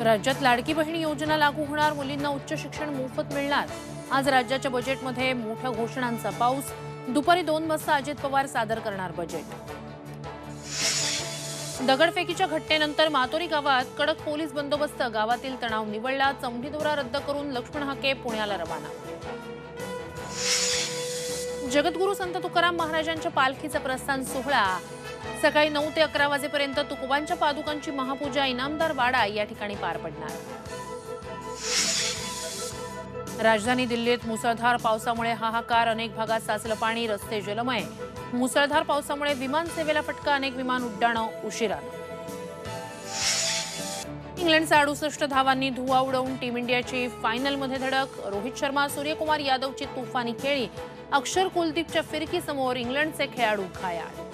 राज्यात लाडकी बहीण योजना लागू होणार, मुलींना उच्च शिक्षण मोफत मिळणार। आज राज्याच्या बजेटमध्ये मोठ्या घोषणांचा पाऊस। दुपारी 2 वाजता अजित पवार सादर करणार बजेट। दगडफेकीच्या घटनेनंतर मातोरी गावात कडक पोलीस बंदोबस्त, गावातील तणाव निवळला। चौंडी दौरा रद्द करून लक्ष्मण हाके पुण्याला रवाना। जगद्गुरू संत तुकाराम महाराजांच्या पालखीचा प्रस्थान सोहळा सकाळी 9 ते 11 वाजेपर्यंत तुकोबांच्या पादुकांची महापूजा इनामदार वाडा या ठिकाणी पार पडणार। राजधानी दिल्लीत मुसळधार पावसामुळे हाहाकार, अनेक भागात साचलं पाणी, रस्ते जलमय। मुसळधार पावसामुळे विमान सेवेला फटका, अनेक विमान उड्डाणं उशिरानं। इंग्लंडचा 68 धावांनी धुव्वा उडवून टीम इंडियाची फायनलमध्ये धडक। रोहित शर्मा, सूर्यकुमार यादवची तुफानी खेळी। अक्षर कुलदीपच्या फिरकीसमोर इंग्लंडचे खेळाडू घायाळ।